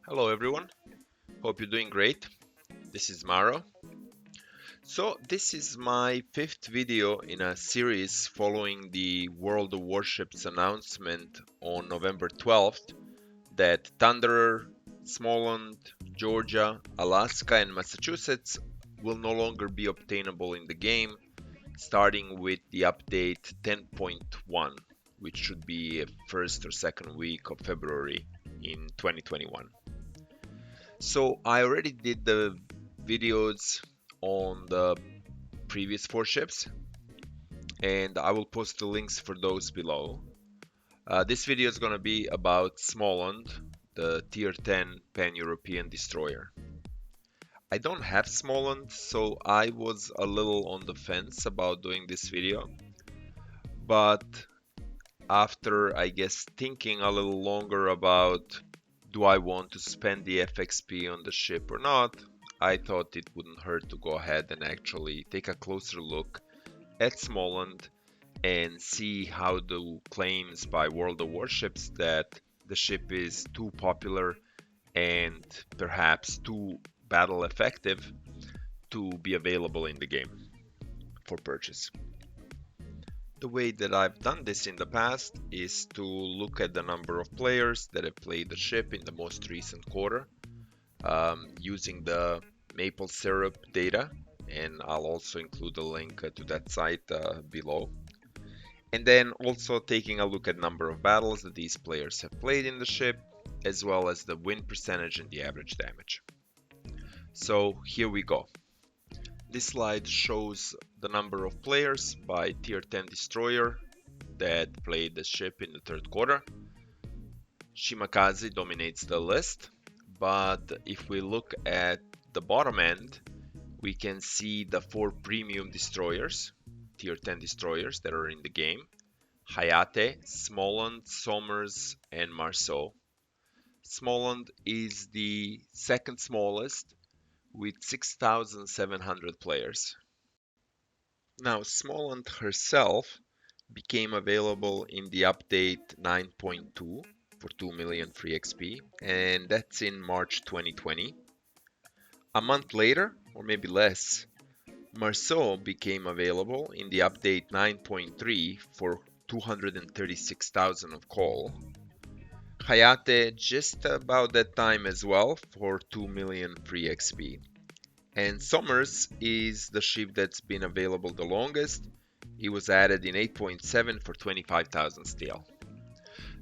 Hello everyone, hope you're doing great. This is Maro. So this is my fifth video in a series following the World of Warships announcement on November 12th that Thunderer, Smaland, Georgia, Alaska and Massachusetts will no longer be obtainable in the game, starting with the update 10.1, which should be first or second week of February in 2021. So I already did the videos on the previous four ships, and I will post the links for those below. This video is going to be about Smaland, the Tier 10 Pan-European destroyer. I don't have Smaland, so I was a little on the fence about doing this video, but after, I guess, thinking a little longer about do I want to spend the FXP on the ship or not, I thought it wouldn't hurt to go ahead and actually take a closer look at Smaland and see how the claims by World of Warships that the ship is too popular and perhaps too battle effective to be available in the game for purchase. The way that I've done this in the past is to look at the number of players that have played the ship in the most recent quarter using the maple syrup data, and I'll also include a link to that site below. And then also taking a look at number of battles that these players have played in the ship, as well as the win percentage and the average damage. So here we go. This slide shows the number of players by tier 10 destroyer that played the ship in the third quarter. Shimakaze dominates the list, but if we look at the bottom end, we can see the four premium destroyers, tier 10 destroyers that are in the game: Hayate, Smaland, Somers, and Marceau. Smaland is the second smallest with 6,700 players. Now, Smaland herself became available in the update 9.2 for 2 million free XP, and that's in March 2020. A month later, or maybe less, Marceau became available in the update 9.3 for 236,000 of call. Hayate just about that time as well for 2 million free XP. And Somers is the ship that's been available the longest. It was added in 8.7 for 25,000 steel.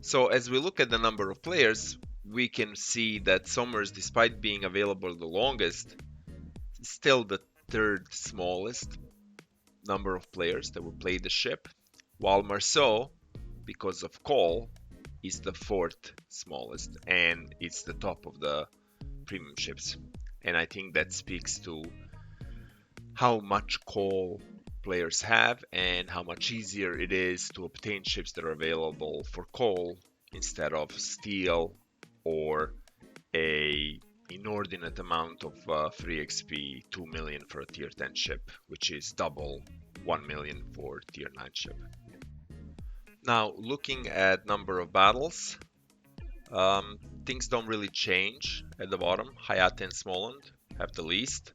So as we look at the number of players, we can see that Somers, despite being available the longest, is still the third smallest number of players that will play the ship, while Marceau, because of call, is the fourth smallest, and it's the top of the premium ships. And I think that speaks to how much call players have and how much easier it is to obtain ships that are available for call instead of steel or a inordinate amount of free XP, 2 million for a tier 10 ship, which is double 1 million for tier 9 ship. Now, looking at number of battles, things don't really change at the bottom. Hayate and Smaland have the least.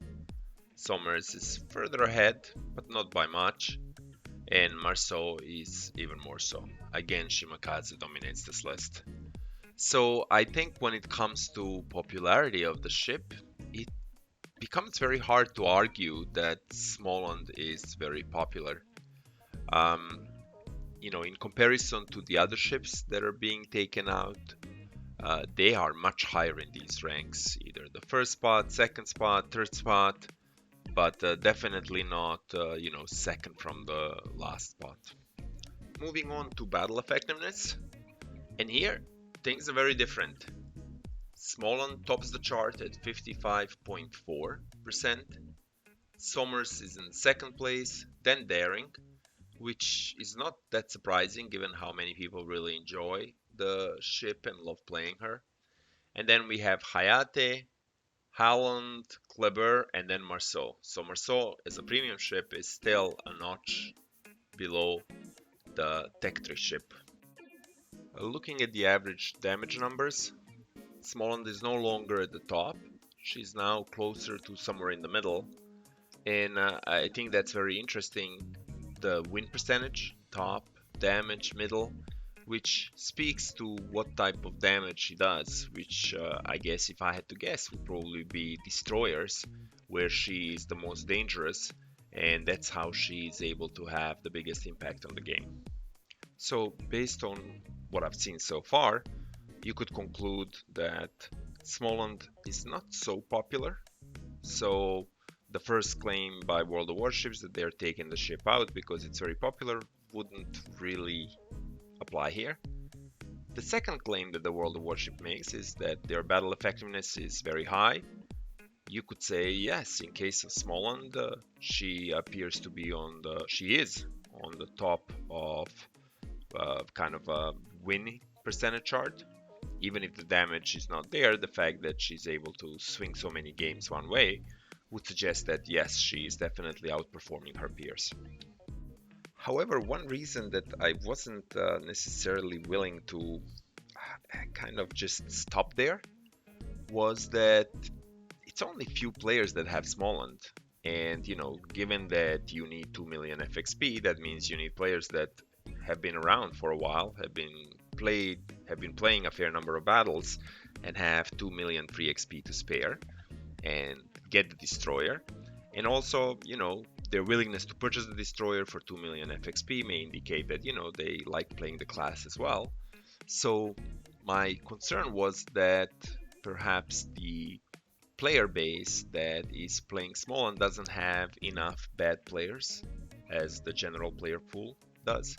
Somers is further ahead, but not by much. And Marceau is even more so. Again, Shimakaze dominates this list. So I think when it comes to popularity of the ship, it becomes very hard to argue that Smaland is very popular. In comparison to the other ships that are being taken out, they are much higher in these ranks, either the first spot, second spot, third spot, but definitely not, second from the last spot. Moving on to battle effectiveness, and here things are very different. Smaland tops the chart at 55.4%. Somers is in second place, then Daring, which is not that surprising given how many people really enjoy the ship and love playing her. And then we have Hayate, Haaland, Kleber, and then Marceau. So Marceau as a premium ship is still a notch below the Tech 3 ship. Looking at the average damage numbers, Smaland is no longer at the top. She's now closer to somewhere in the middle. And I think that's very interesting. The win percentage, top, damage, middle, which speaks to what type of damage she does, which I guess if I had to guess would probably be destroyers, where she is the most dangerous, and that's how she is able to have the biggest impact on the game. So, based on what I've seen so far, you could conclude that Smaland is not so popular. So, the first claim by World of Warships that they're taking the ship out because it's very popular wouldn't really apply here. The second claim that the World of Warship makes is that their battle effectiveness is very high. You could say yes, in case of Smaland, she appears to be she is on the top of kind of a win percentage chart. Even if the damage is not there, the fact that she's able to swing so many games one way would suggest that yes, she is definitely outperforming her peers. However, one reason that I wasn't necessarily willing to kind of just stop there was that it's only few players that have Smalland. And given that you need 2 million FXP, that means you need players that have been around for a while, have been playing a fair number of battles, and have 2 million free XP to spare and get the destroyer. And also, their willingness to purchase the destroyer for 2 million FXP may indicate that, they like playing the class as well. So my concern was that perhaps the player base that is playing small and doesn't have enough bad players as the general player pool does.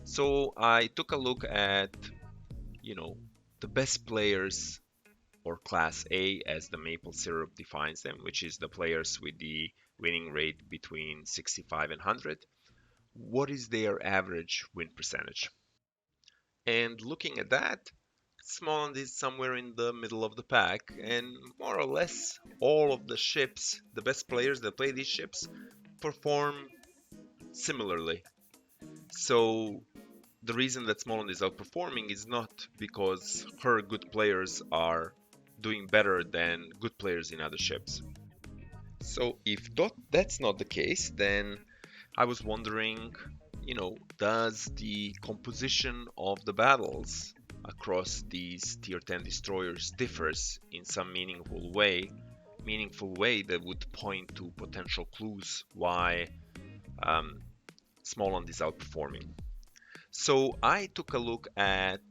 So I took a look at, the best players, or class A as the maple syrup defines them, which is the players with the winning rate between 65 and 100. What is their average win percentage? And looking at that, Smaland is somewhere in the middle of the pack, and more or less all of the ships, the best players that play these ships, perform similarly. So the reason that Smaland is outperforming is not because her good players are doing better than good players in other ships. So if that's not the case, then I was wondering, does the composition of the battles across these tier 10 destroyers differs in some meaningful way that would point to potential clues why Smaland is outperforming. So I took a look at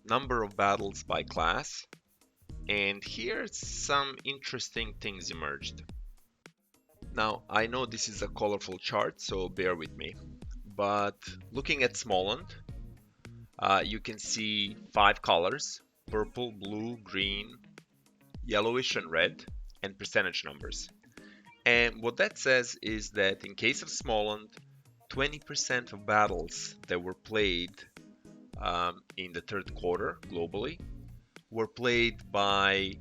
number of battles by class, and here some interesting things emerged. Now, I know this is a colorful chart, so bear with me. But looking at Smaland, you can see 5 colors: purple, blue, green, yellowish, and red, and percentage numbers. And what that says is that in case of Smaland, 20% of battles that were played in the third quarter globally were played by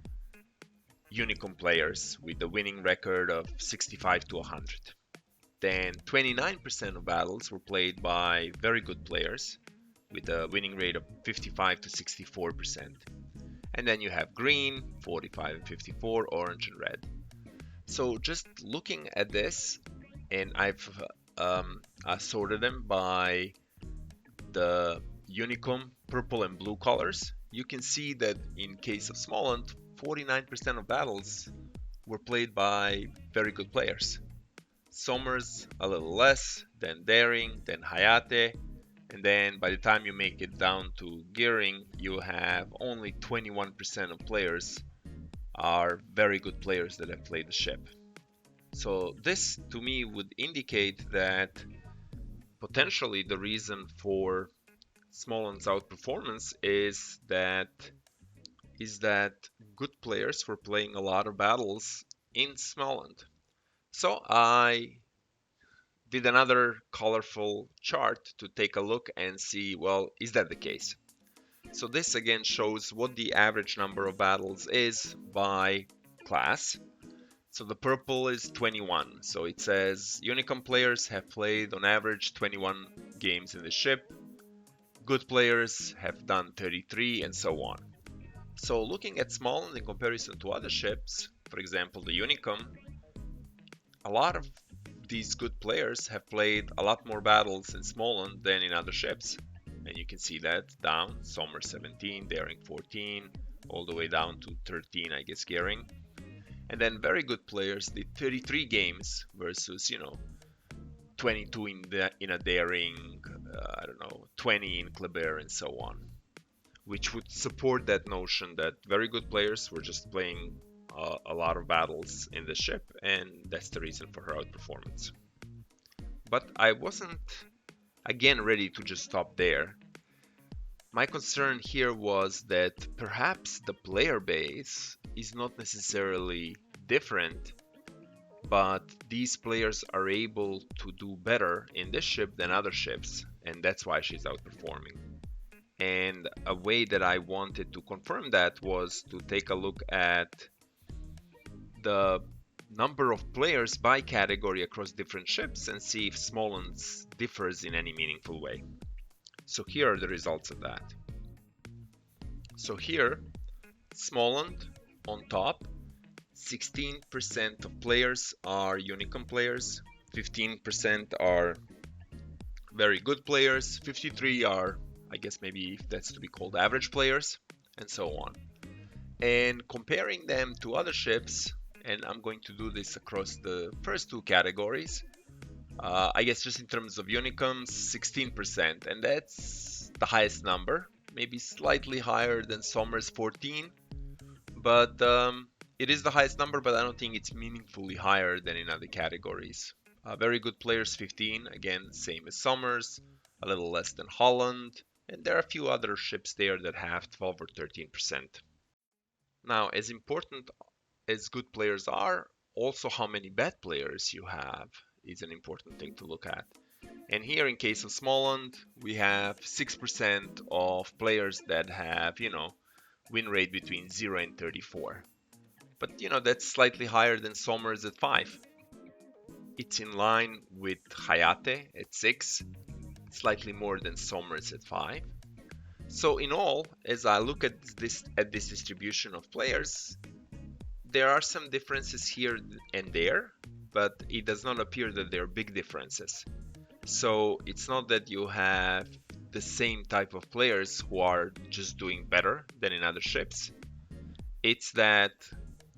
Unicom players with a winning record of 65 to 100. Then 29% of battles were played by very good players with a winning rate of 55 to 64%. And then you have green, 45 and 54, orange and red. So just looking at this, and I've sorted them by the Unicom purple and blue colors, you can see that in case of Smaland, 49% of battles were played by very good players. Somers a little less, then Daring, then Hayate, and then by the time you make it down to Gearing, you have only 21% of players are very good players that have played the ship. So this to me would indicate that potentially the reason for Smaland's outperformance is that good players were playing a lot of battles in Smaland. So I did another colorful chart to take a look and see, well, is that the case? So this again shows what the average number of battles is by class. So the purple is 21. So it says Unicom players have played on average 21 games in the ship. Good players have done 33 and so on. So looking at Smaland in comparison to other ships, for example the Unicum, a lot of these good players have played a lot more battles in Smaland than in other ships. And you can see that down, Sommer 17, Daring 14, all the way down to 13, I guess, Gearing. And then very good players did 33 games versus, 22 in a Daring, I don't know, 20 in Kleber and so on, which would support that notion that very good players were just playing a lot of battles in the ship, and that's the reason for her outperformance. But I wasn't, again, ready to just stop there. My concern here was that perhaps the player base is not necessarily different, but these players are able to do better in this ship than other ships, and that's why she's outperforming. And a way that I wanted to confirm that was to take a look at the number of players by category across different ships and see if Smaland's differs in any meaningful way. So here are the results of that. So here, Smaland on top, 16% of players are Unicum players, 15% are very good players, 53 are, I guess maybe that's to be called average players, and so on. And comparing them to other ships, and I'm going to do this across the first two categories, I guess just in terms of Unicums, 16%, and that's the highest number, maybe slightly higher than Sommer's 14, but it is the highest number, but I don't think it's meaningfully higher than in other categories. Very good players, 15, again, same as Sommer's, a little less than Holland, and there are a few other ships there that have 12 or 13%. Now, as important as good players are, also how many bad players you have is an important thing to look at. And here in case of Smaland, we have 6% of players that have, win rate between 0 and 34. But, that's slightly higher than Sommer's at 5. It's in line with Hayate at 6, slightly more than Sommer's at 5. So in all, as I look at this distribution of players, there are some differences here and there, but it does not appear that there are big differences. So it's not that you have the same type of players who are just doing better than in other ships. It's that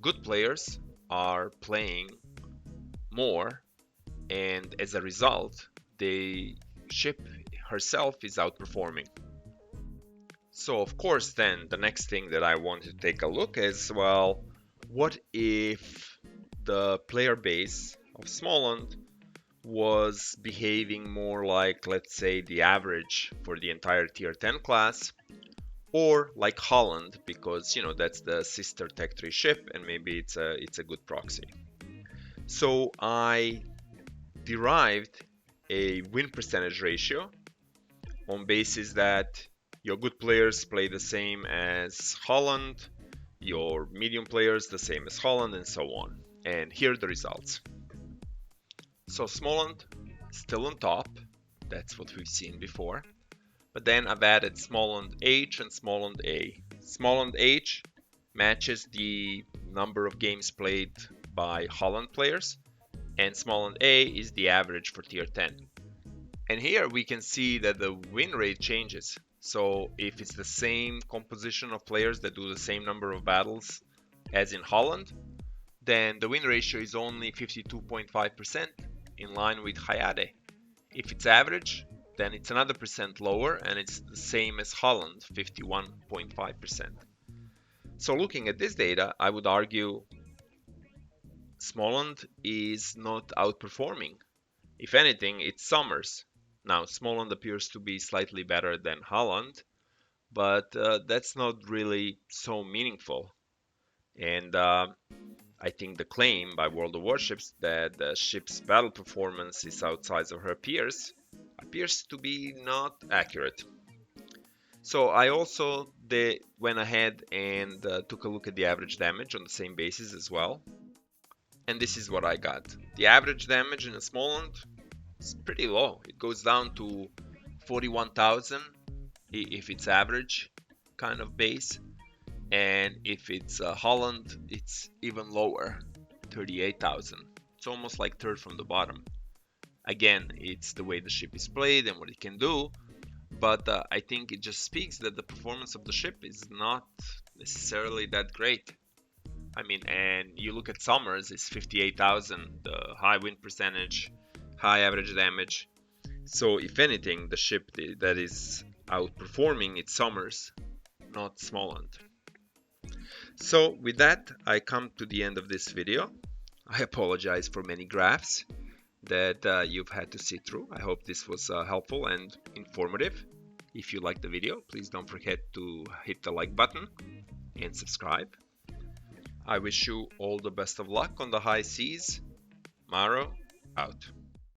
good players are playing more, and as a result, the ship herself is outperforming. So of course then the next thing that I want to take a look is, well, what if the player base of Smaland was behaving more like, let's say, the average for the entire tier 10 class, or like Holland, because that's the sister Tech 3 ship and maybe it's a good proxy. So I derived a win percentage ratio on basis that your good players play the same as Holland, your medium players the same as Holland, and so on. And here are the results. So Smaland still on top, that's what we've seen before. But then I've added Smaland H and Smaland A. Smaland H matches the number of games played by Holland players, and Smaland A is the average for tier 10. And here we can see that the win rate changes. So if it's the same composition of players that do the same number of battles as in Holland, then the win ratio is only 52.5%, in line with Hayate. If it's average, then it's another percent lower, and it's the same as Holland, 51.5%. So looking at this data, I would argue Smaland is not outperforming. If anything, it's Sommer's. Now, Smaland appears to be slightly better than Holland, but that's not really so meaningful. And I think the claim by World of Warships that the ship's battle performance is outside of her peers appears to be not accurate. So I also went ahead and took a look at the average damage on the same basis as well. And this is what I got. The average damage in a Smaland is pretty low. It goes down to 41,000 if it's average kind of base. And if it's Holland, it's even lower, 38,000. It's almost like third from the bottom. Again, it's the way the ship is played and what it can do, but I think it just speaks that the performance of the ship is not necessarily that great. I mean, and you look at Summers, it's 58,000, the high win percentage, high average damage. So if anything, the ship that is outperforming it's Summers, not Smalland. So with that, I come to the end of this video. I apologize for many graphs that you've had to see through. I hope this was helpful and informative. If you liked the video, please don't forget to hit the like button and subscribe. I wish you all the best of luck on the high seas. Maro, out.